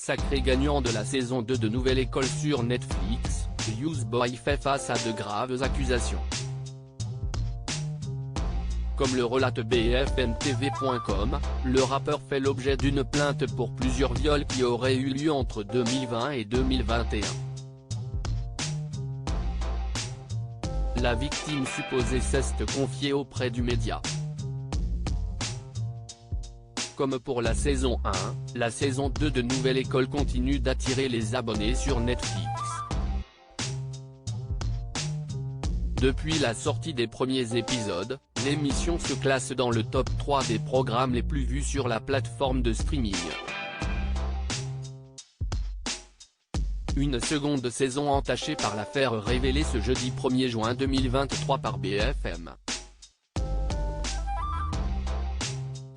Sacré gagnant de la saison 2 de Nouvelle École sur Netflix, Newsboy fait face à de graves accusations. Comme le relate BFMTV.com, le rappeur fait l'objet d'une plainte pour plusieurs viols qui auraient eu lieu entre 2020 et 2021. La victime supposée s'est confiée auprès du média. Comme pour la saison 1, la saison 2 de Nouvelle École continue d'attirer les abonnés sur Netflix. Depuis la sortie des premiers épisodes, l'émission se classe dans le top 3 des programmes les plus vus sur la plateforme de streaming. Une seconde saison entachée par l'affaire révélée ce jeudi 1er juin 2023 par BFM.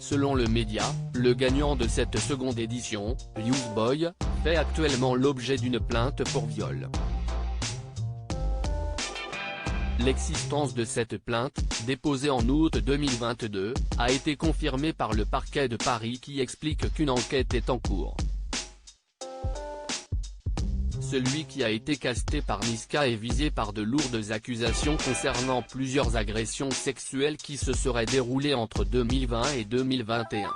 Selon le média, le gagnant de cette seconde édition, Newsboy, fait actuellement l'objet d'une plainte pour viol. L'existence de cette plainte, déposée en août 2022, a été confirmée par le parquet de Paris qui explique qu'une enquête est en cours. Celui qui a été casté par Niska est visé par de lourdes accusations concernant plusieurs agressions sexuelles qui se seraient déroulées entre 2020 et 2021.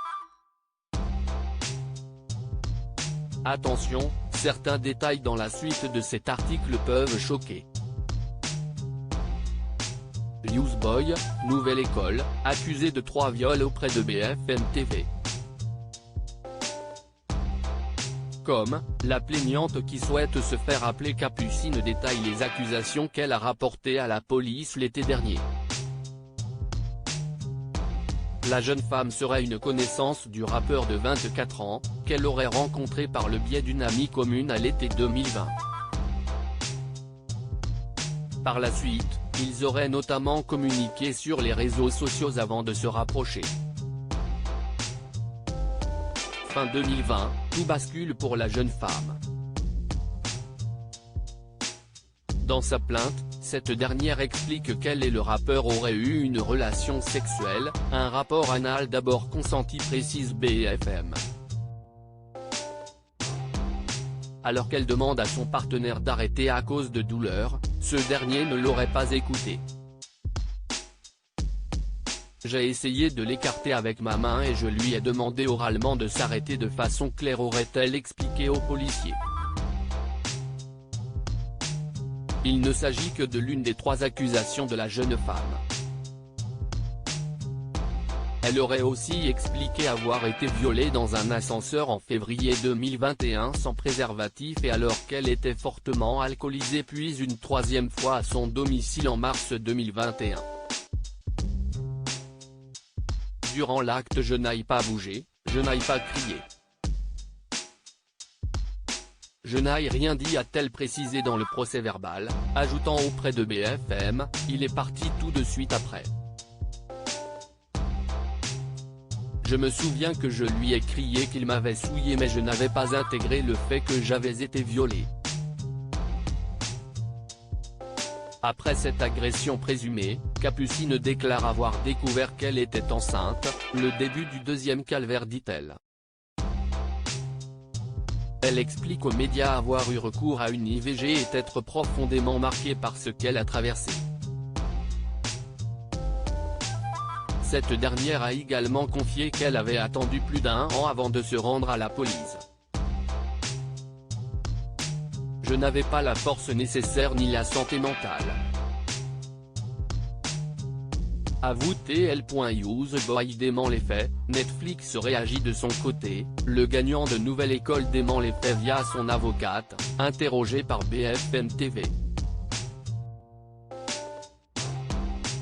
Attention, certains détails dans la suite de cet article peuvent choquer. Newsboy, Nouvelle École, accusé de 3 viols auprès de BFM TV. Comme, la plaignante qui souhaite se faire appeler Capucine détaille les accusations qu'elle a rapportées à la police l'été dernier. La jeune femme serait une connaissance du rappeur de 24 ans, qu'elle aurait rencontré par le biais d'une amie commune à l'été 2020. Par la suite, ils auraient notamment communiqué sur les réseaux sociaux avant de se rapprocher. Fin 2020, tout bascule pour la jeune femme. Dans sa plainte, cette dernière explique qu'elle et le rappeur auraient eu une relation sexuelle, un rapport anal d'abord consenti précise BFM. Alors qu'elle demande à son partenaire d'arrêter à cause de douleurs, ce dernier ne l'aurait pas écouté. J'ai essayé de l'écarter avec ma main et je lui ai demandé oralement de s'arrêter de façon claire, aurait-elle expliqué aux policiers. Il ne s'agit que de l'une des 3 accusations de la jeune femme. Elle aurait aussi expliqué avoir été violée dans un ascenseur en février 2021 sans préservatif et alors qu'elle était fortement alcoolisée, puis une 3e fois à son domicile en mars 2021. Durant l'acte, je n'aille pas bouger, je n'aille pas crier. Je n'aille rien dit, a-t-elle précisé dans le procès-verbal, ajoutant auprès de BFM, il est parti tout de suite après. Je me souviens que je lui ai crié qu'il m'avait souillé mais je n'avais pas intégré le fait que j'avais été violée. Après cette agression présumée, Capucine déclare avoir découvert qu'elle était enceinte, le début du 2e calvaire, dit-elle. Elle explique aux médias avoir eu recours à une IVG et être profondément marquée par ce qu'elle a traversé. Cette dernière a également confié qu'elle avait attendu plus d'1 an avant de se rendre à la police. Je n'avais pas la force nécessaire ni la santé mentale. Avoue TL.Newsboy dément les faits. Netflix réagit de son côté, le gagnant de Nouvelle École dément les faits via son avocate, interrogé par BFM TV.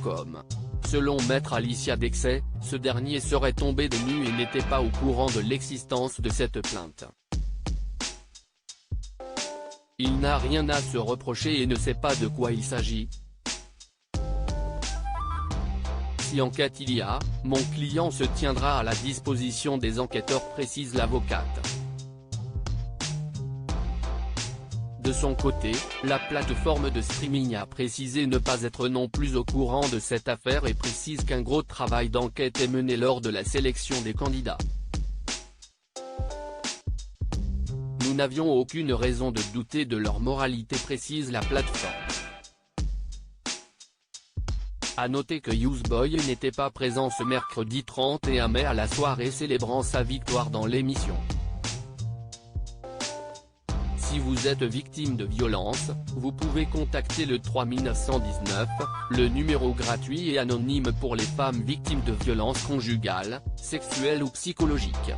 Comme. Selon Maître Alicia Dexay, ce dernier serait tombé des nues et n'était pas au courant de l'existence de cette plainte. Il n'a rien à se reprocher et ne sait pas de quoi il s'agit. Si enquête il y a, mon client se tiendra à la disposition des enquêteurs, précise l'avocate. De son côté, la plateforme de streaming a précisé ne pas être non plus au courant de cette affaire et précise qu'un gros travail d'enquête est mené lors de la sélection des candidats. Nous n'avions aucune raison de douter de leur moralité, précise la plateforme. À noter que Youseboy n'était pas présent ce mercredi 31 mai à la soirée célébrant sa victoire dans l'émission. Si vous êtes victime de violence, vous pouvez contacter le 3919, le numéro gratuit et anonyme pour les femmes victimes de violences conjugales, sexuelles ou psychologiques.